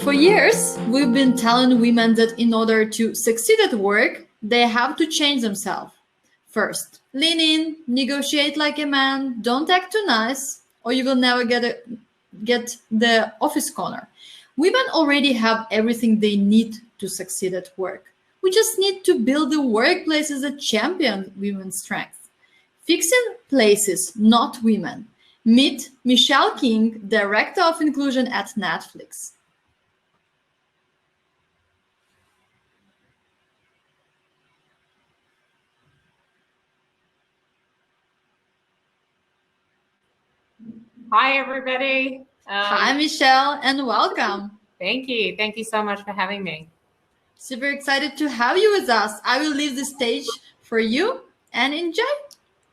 For years, we've been telling women that in order to succeed at work, they have to change themselves. First, lean in, negotiate like a man, don't act too nice, or you will never get the office corner. Women already have everything they need to succeed at work. We just need to build the workplaces that champion women's strengths. Fixing places, not women. Meet Michelle King, Director of Inclusion at Netflix. Hi, everybody. Hi, Michelle, and welcome. Thank you. Thank you so much for having me. Super excited to have you with us. I will leave the stage for you and enjoy.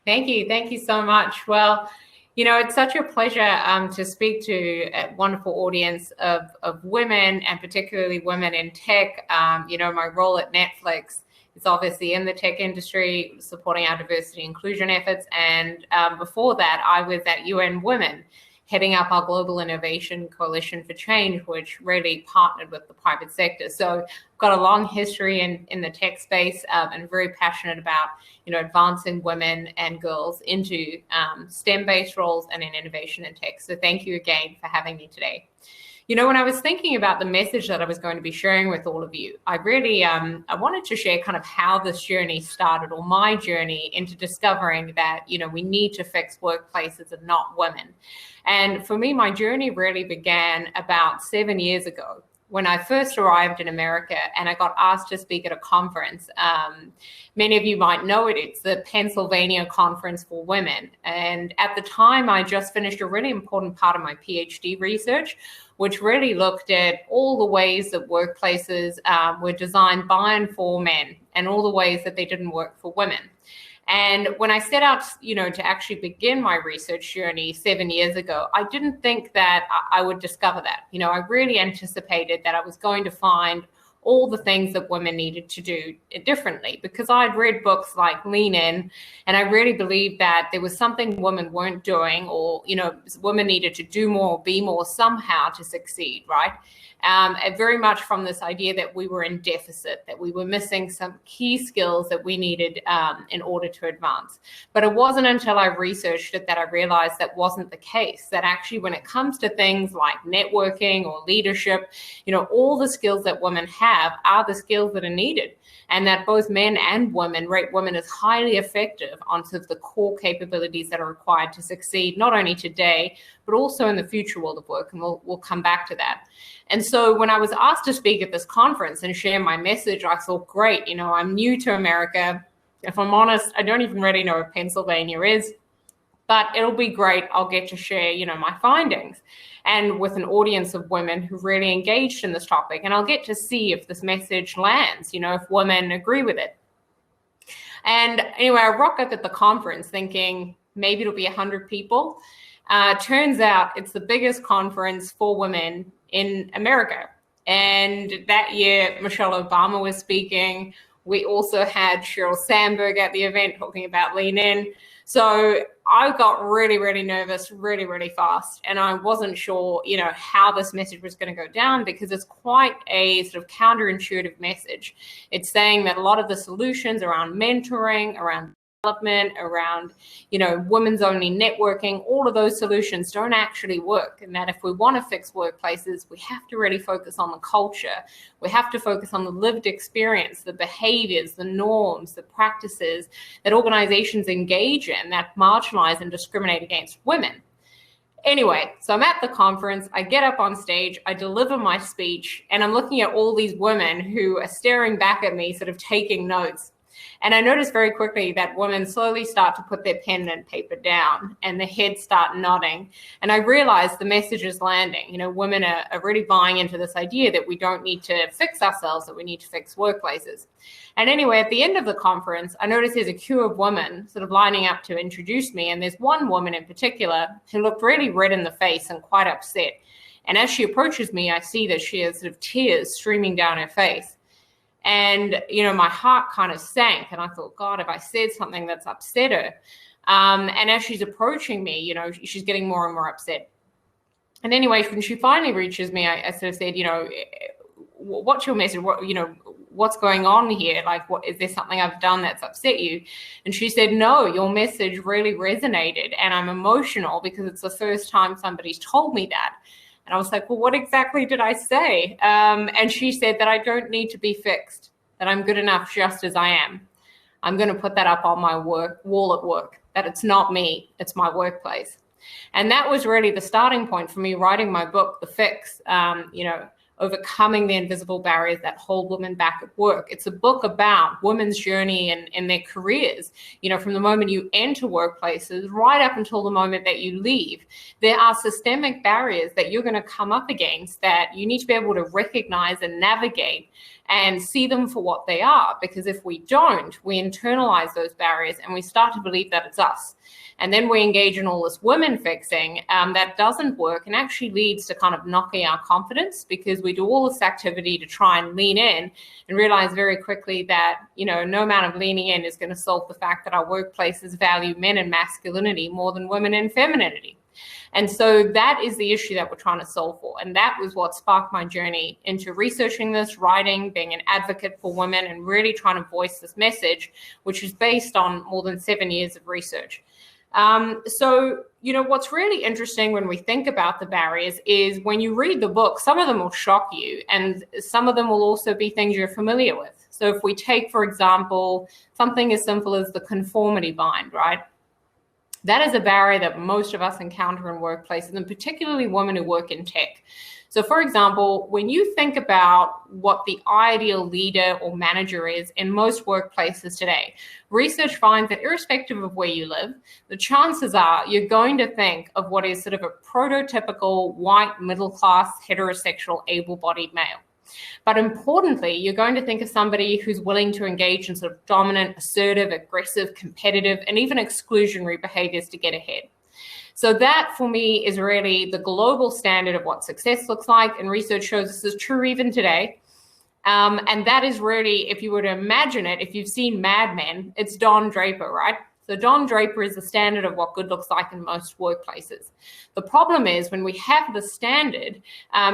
Thank you. Thank you so much. Well, you know, it's such a pleasure to speak to a wonderful audience of women, and particularly women in tech. You know, my role at Netflix is obviously in the tech industry, supporting our diversity inclusion efforts. And before that, I was at UN Women, heading up our Global Innovation Coalition for Change, which really partnered with the private sector. So I've got a long history in the tech space and very passionate about, you know, advancing women and girls into STEM-based roles and in innovation and tech. So thank you again for having me today. You know, when I was thinking about the message that I was going to be sharing with all of you, I really I wanted to share kind of how this journey started, or my journey into discovering that, you know, we need to fix workplaces and not women. And for me, my journey really began about 7 years ago when I first arrived in America and I got asked to speak at a conference. Many of you might know it. It's the Pennsylvania Conference for Women. And at the time, I just finished a really important part of my PhD research, which really looked at all the ways that workplaces were designed by and for men and all the ways that they didn't work for women. And when I set out, you know, to actually begin my research journey 7 years ago, I didn't think that I would discover that. You know, I really anticipated that I was going to find all the things that women needed to do differently, because I'd read books like Lean In, and I really believed that there was something women weren't doing, or, you know, women needed to do more, be more somehow to succeed, right? Very much from this idea that we were in deficit, that we were missing some key skills that we needed in order to advance. But it wasn't until I researched it that I realized that wasn't the case, that actually when it comes to things like networking or leadership, you know, all the skills that women have are the skills that are needed, and that both men and women rate women as highly effective on sort of the core capabilities that are required to succeed, not only today, but also in the future world of work. And we'll come back to that. And so when I was asked to speak at this conference and share my message, I thought, great, you know, I'm new to America. If I'm honest, I don't even really know what Pennsylvania is, but it'll be great. I'll get to share, you know, my findings, and with an audience of women who really engaged in this topic. And I'll get to see if this message lands, you know, if women agree with it. And anyway, I rock up at the conference thinking maybe it'll be 100 people. Turns out it's the biggest conference for women in America. And that year, Michelle Obama was speaking. We also had Sheryl Sandberg at the event talking about Lean In. So I got really, really nervous really, really fast. And I wasn't sure, you know, how this message was going to go down, because it's quite a sort of counterintuitive message. It's saying that a lot of the solutions around mentoring, around development, around, you know, women's only networking, all of those solutions don't actually work. And that if we want to fix workplaces, we have to really focus on the culture. We have to focus on the lived experience, the behaviors, the norms, the practices that organizations engage in that marginalize and discriminate against women. Anyway, so I'm at the conference, I get up on stage, I deliver my speech, and I'm looking at all these women who are staring back at me, sort of taking notes. And I noticed very quickly that women slowly start to put their pen and paper down, and the heads start nodding. And I realized the message is landing. You know, women are really buying into this idea that we don't need to fix ourselves, that we need to fix workplaces. And anyway, at the end of the conference, I noticed there's a queue of women sort of lining up to introduce me. And there's one woman in particular who looked really red in the face and quite upset. And as she approaches me, I see that she has sort of tears streaming down her face. And, you know, my heart kind of sank, and I thought, God, if I said something that's upset her. And as she's approaching me, you know, she's getting more and more upset. And anyway, when she finally reaches me, I sort of said, what's your message? What's going on here? Like, what is there something I've done that's upset you? And she said, no, your message really resonated, and I'm emotional because it's the first time somebody's told me that. And I was like, well, what exactly did I say? And she said that I don't need to be fixed, that I'm good enough just as I am. I'm going to put that up on my wall at work, that it's not me, it's my workplace. And that was really the starting point for me writing my book, The Fix, overcoming the invisible barriers that hold women back at work. It's a book about women's journey and their careers, from the moment you enter workplaces right up until the moment that you leave. There are systemic barriers that you're going to come up against that you need to be able to recognize and navigate and see them for what they are. Because if we don't, we internalize those barriers and we start to believe that it's us. And then we engage in all this women fixing that doesn't work and actually leads to kind of knocking our confidence, because we do all this activity to try and lean in and realize very quickly that, no amount of leaning in is going to solve the fact that our workplaces value men and masculinity more than women and femininity. And so that is the issue that we're trying to solve for. And that was what sparked my journey into researching this, writing, being an advocate for women, and really trying to voice this message, which is based on more than 7 years of research. So, what's really interesting when we think about the barriers is when you read the book, some of them will shock you, and some of them will also be things you're familiar with. So if we take, for example, something as simple as the conformity bind, right? That is a barrier that most of us encounter in workplaces, and particularly women who work in tech. So, for example, when you think about what the ideal leader or manager is in most workplaces today, research finds that irrespective of where you live, the chances are you're going to think of what is sort of a prototypical white, middle-class, heterosexual, able-bodied male. But importantly, you're going to think of somebody who's willing to engage in sort of dominant, assertive, aggressive, competitive, and even exclusionary behaviors to get ahead. So that, for me, is really the global standard of what success looks like. And research shows this is true even today. And that is really, if you were to imagine it, if you've seen Mad Men, it's Don Draper, right? So Don Draper is the standard of what good looks like in most workplaces. The problem is when we have the standard,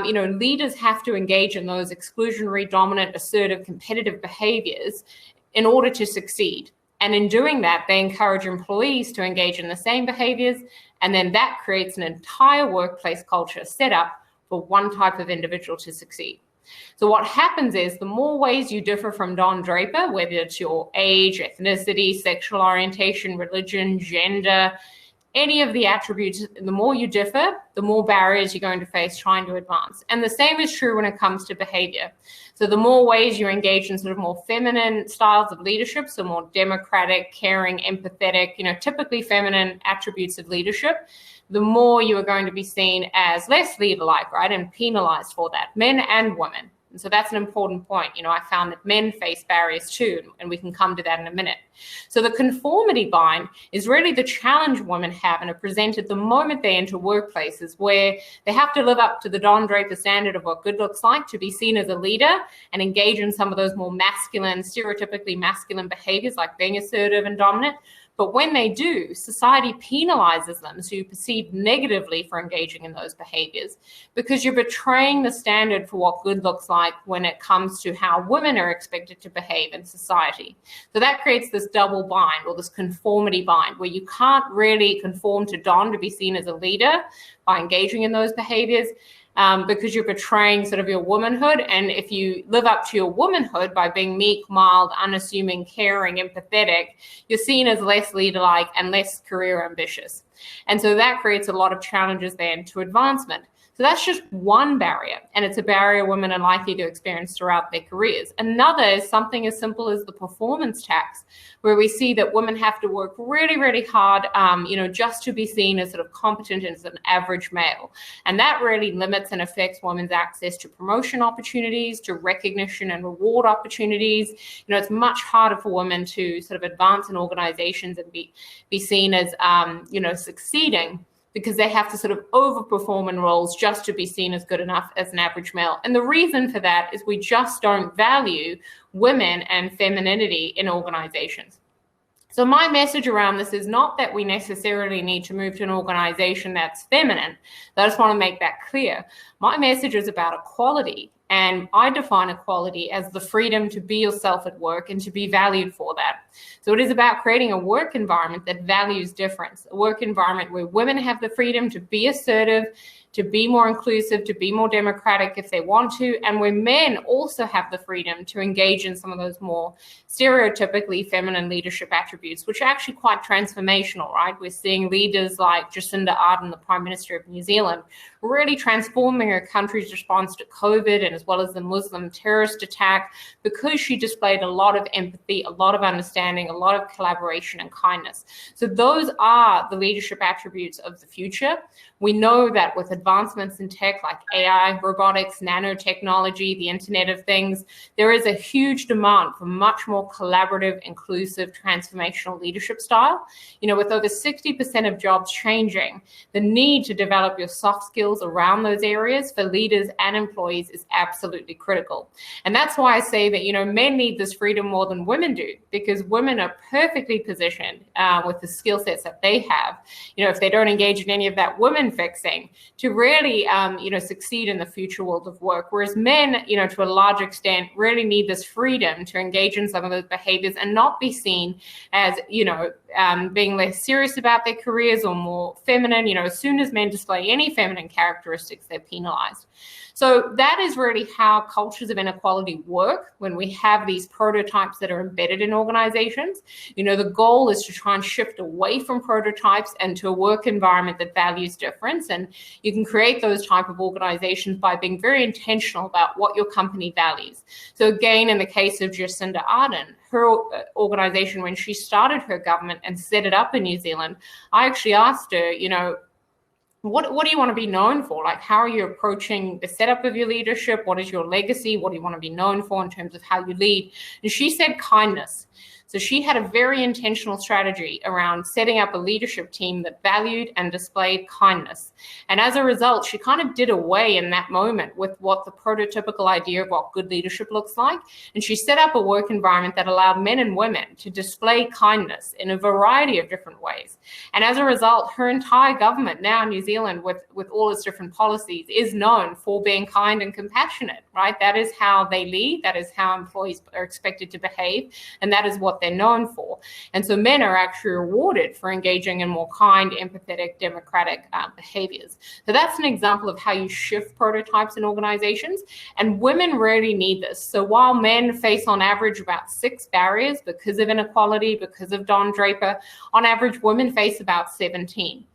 leaders have to engage in those exclusionary, dominant, assertive, competitive behaviors in order to succeed. And in doing that, they encourage employees to engage in the same behaviors. And then that creates an entire workplace culture set up for one type of individual to succeed. So what happens is the more ways you differ from Don Draper, whether it's your age, ethnicity, sexual orientation, religion, gender, any of the attributes, the more you differ, the more barriers you're going to face trying to advance. And the same is true when it comes to behavior. So the more ways you engage in sort of more feminine styles of leadership, so more democratic, caring, empathetic, typically feminine attributes of leadership, the more you are going to be seen as less leader-like, right, and penalized for that, men and women. And so that's an important point. I found that men face barriers too, and we can come to that in a minute. So the conformity bind is really the challenge women have and are presented the moment they enter workplaces where they have to live up to the Don Draper standard of what good looks like to be seen as a leader and engage in some of those more masculine, stereotypically masculine behaviors like being assertive and dominant. But when they do, society penalizes them, so you perceive negatively for engaging in those behaviors because you're betraying the standard for what good looks like when it comes to how women are expected to behave in society. So that creates this double bind or this conformity bind where you can't really conform to Don to be seen as a leader by engaging in those behaviors. Because you're betraying sort of your womanhood. And if you live up to your womanhood by being meek, mild, unassuming, caring, empathetic, you're seen as less leader-like and less career ambitious. And so that creates a lot of challenges then to advancement. So that's just one barrier, and it's a barrier women are likely to experience throughout their careers. Another is something as simple as the performance tax, where we see that women have to work really, really hard, just to be seen as sort of competent as an average male. And that really limits and affects women's access to promotion opportunities, to recognition and reward opportunities. It's much harder for women to sort of advance in organizations and be seen as, succeeding, because they have to sort of overperform in roles just to be seen as good enough as an average male. And the reason for that is we just don't value women and femininity in organizations. So my message around this is not that we necessarily need to move to an organization that's feminine. I just want to make that clear. My message is about equality. And I define equality as the freedom to be yourself at work and to be valued for that. So it is about creating a work environment that values difference, a work environment where women have the freedom to be assertive, to be more inclusive, to be more democratic if they want to, and where men also have the freedom to engage in some of those more stereotypically feminine leadership attributes, which are actually quite transformational, right? We're seeing leaders like Jacinda Ardern, the Prime Minister of New Zealand, really transforming her country's response to COVID and as well as the Muslim terrorist attack, because she displayed a lot of empathy, a lot of understanding, a lot of collaboration and kindness. So those are the leadership attributes of the future. We know that with advancements in tech like AI, robotics, nanotechnology, the Internet of Things, there is a huge demand for much more collaborative, inclusive, transformational leadership style. With over 60% of jobs changing, the need to develop your soft skills around those areas for leaders and employees is absolutely critical. And that's why I say that, men need this freedom more than women do, because women are perfectly positioned with the skill sets that they have, if they don't engage in any of that women fixing, to really, succeed in the future world of work. Whereas men, to a large extent, really need this freedom to engage in some of those behaviors and not be seen as, being less serious about their careers or more feminine. As soon as men display any feminine characteristics, they're penalized. So that is really how cultures of inequality work when we have these prototypes that are embedded in organizations. The goal is to try and shift away from prototypes and to a work environment that values difference. And you can create those type of organizations by being very intentional about what your company values. So again, in the case of Jacinda Ardern, her organization, when she started her government and set it up in New Zealand, I actually asked her, what do you want to be known for? Like, how are you approaching the setup of your leadership? What is your legacy? What do you want to be known for in terms of how you lead? And she said kindness. So she had a very intentional strategy around setting up a leadership team that valued and displayed kindness. And as a result, she kind of did away in that moment with what the prototypical idea of what good leadership looks like. And she set up a work environment that allowed men and women to display kindness in a variety of different ways. And as a result, her entire government now in New Zealand, with all its different policies, is known for being kind and compassionate, right? That is how they lead. That is how employees are expected to behave. And that is what they're known for. And so men are actually rewarded for engaging in more kind, empathetic, democratic behaviors. So that's an example of how you shift prototypes in organizations. And women really need this. So while men face on average about 6 barriers because of inequality, because of Don Draper, on average, women face about 17.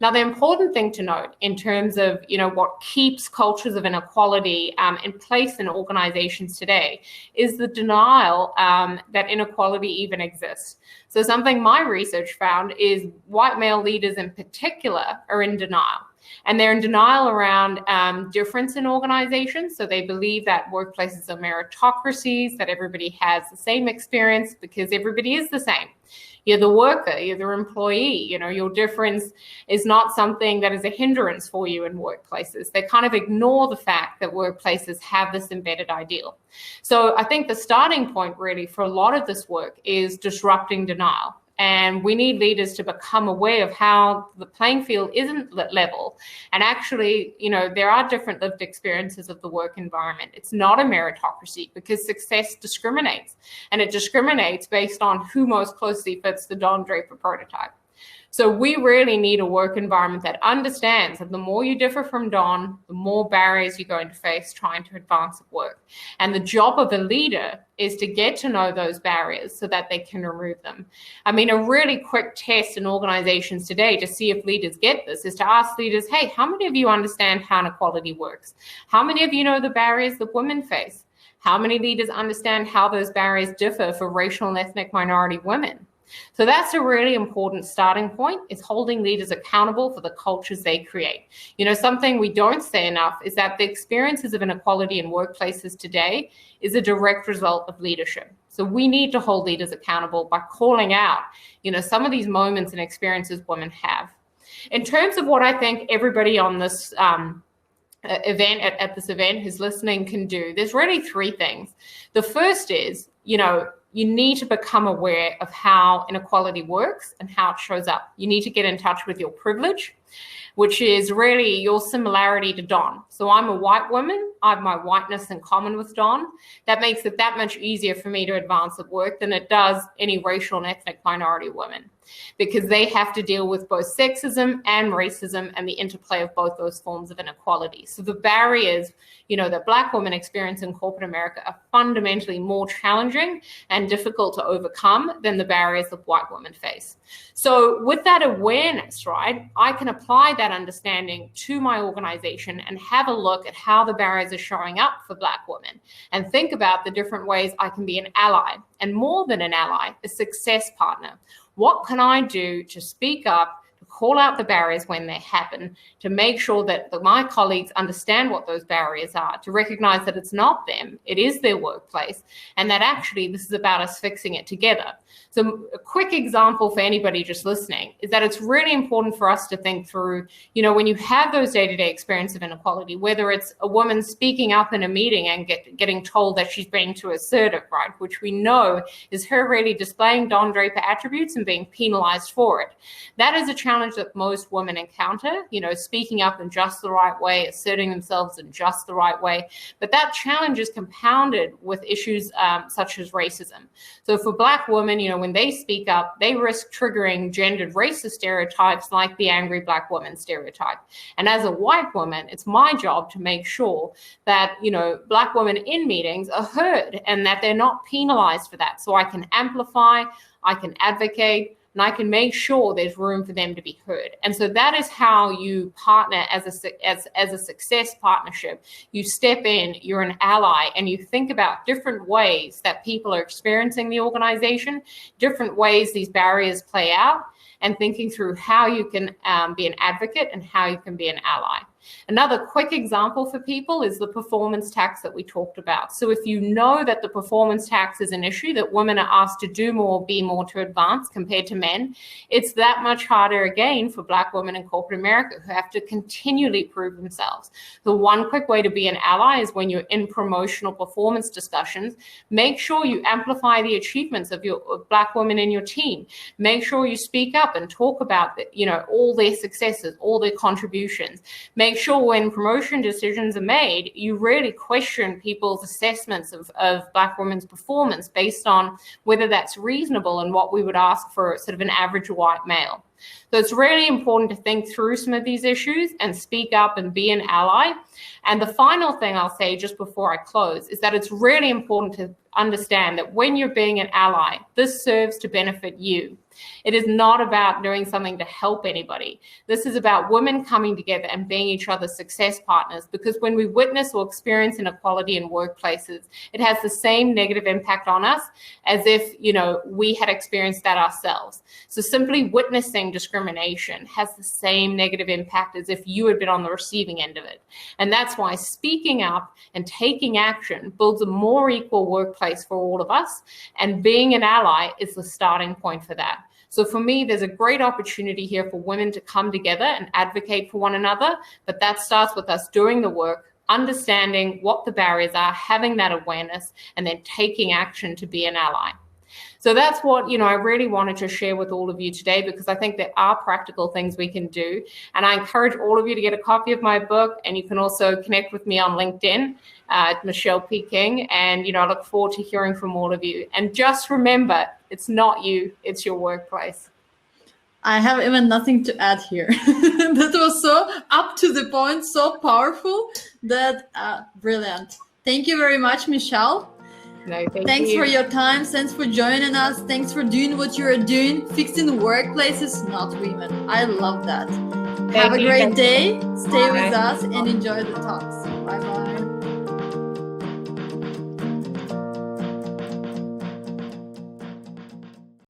Now, the important thing to note in terms of, what keeps cultures of inequality in place in organizations today is the denial that inequality even exists. So something my research found is white male leaders in particular are in denial. And they're in denial around difference in organizations. So they believe that workplaces are meritocracies, that everybody has the same experience because everybody is the same. You're the worker, you're the employee, your difference is not something that is a hindrance for you in workplaces. They kind of ignore the fact that workplaces have this embedded ideal. So I think the starting point really for a lot of this work is disrupting denial. And we need leaders to become aware of how the playing field isn't level. And actually, there are different lived experiences of the work environment. It's not a meritocracy because success discriminates. And it discriminates based on who most closely fits the Don Draper prototype. So we really need a work environment that understands that the more you differ from Don, the more barriers you're going to face trying to advance at work. And the job of a leader is to get to know those barriers so that they can remove them. I mean, a really quick test in organizations today to see if leaders get this is to ask leaders, hey, how many of you understand how inequality works? How many of you know the barriers that women face? How many leaders understand how those barriers differ for racial and ethnic minority women? So that's a really important starting point, is holding leaders accountable for the cultures they create. Something we don't say enough is that the experiences of inequality in workplaces today is a direct result of leadership. So we need to hold leaders accountable by calling out, some of these moments and experiences women have. In terms of what I think everybody on this event, at this event who's listening can do, there's really 3 things. The first is, you need to become aware of how inequality works and how it shows up. You need to get in touch with your privilege, which is really your similarity to Don. So I'm a white woman. I have my whiteness in common with Don. That makes it that much easier for me to advance at work than it does any racial and ethnic minority women, because they have to deal with both sexism and racism and the interplay of both those forms of inequality. So the barriers, that Black women experience in corporate America are fundamentally more challenging and difficult to overcome than the barriers that white women face. So with that awareness, right, I can apply that understanding to my organization and have a look at how the barriers are showing up for Black women and think about the different ways I can be an ally, and more than an ally, a success partner. What can I do to speak up, to call out the barriers when they happen, to make sure that my colleagues understand what those barriers are, to recognize that it's not them, it is their workplace, and that actually this is about us fixing it together. So a quick example for anybody just listening is that it's really important for us to think through, when you have those day-to-day experience of inequality, whether it's a woman speaking up in a meeting and getting told that she's being too assertive, right, which we know is her really displaying Don Draper attributes and being penalized for it. That is a challenge that most women encounter, speaking up in just the right way, asserting themselves in just the right way. But that challenge is compounded with issues such as racism. So for Black women, when they speak up, they risk triggering gendered racist stereotypes like the angry Black woman stereotype. And as a white woman, it's my job to make sure that, Black women in meetings are heard and that they're not penalized for that. So I can amplify, I can advocate, and I can make sure there's room for them to be heard. And so that is how you partner as a success partnership. You step in, you're an ally, and you think about different ways that people are experiencing the organization, different ways these barriers play out, and thinking through how you can be an advocate and how you can be an ally. Another quick example for people is the performance tax that we talked about. So if you know that the performance tax is an issue, that women are asked to do more, be more to advance compared to men, it's that much harder again for Black women in corporate America who have to continually prove themselves. The one quick way to be an ally is when you're in promotional performance discussions, make sure you amplify the achievements of Black women in your team. Make sure you speak up and talk about all their successes, all their contributions. Make sure when promotion decisions are made, you really question people's assessments of Black women's performance based on whether that's reasonable and what we would ask for sort of an average white male. So it's really important to think through some of these issues and speak up and be an ally. And the final thing I'll say just before I close is that it's really important to understand that when you're being an ally, this serves to benefit you. It is not about doing something to help anybody. This is about women coming together and being each other's success partners, because when we witness or experience inequality in workplaces, it has the same negative impact on us as if, we had experienced that ourselves. So simply witnessing discrimination has the same negative impact as if you had been on the receiving end of it. And that's why speaking up and taking action builds a more equal workplace for all of us, and being an ally is the starting point for that. So for me, there's a great opportunity here for women to come together and advocate for one another, but that starts with us doing the work, understanding what the barriers are, having that awareness, and then taking action to be an ally. So that's what, I really wanted to share with all of you today, because I think there are practical things we can do. And I encourage all of you to get a copy of my book, and you can also connect with me on LinkedIn at Michelle P. King. And, I look forward to hearing from all of you. And just remember, it's not you, it's your workplace. I have even nothing to add here. That was so up to the point, so powerful, that brilliant. Thank you very much, Michelle. No, thanks for your time. Thanks for joining us. Thanks for doing what you're doing, fixing workplaces, not women. I love that. Have a great day. Stay with us and enjoy the talks. Bye-bye.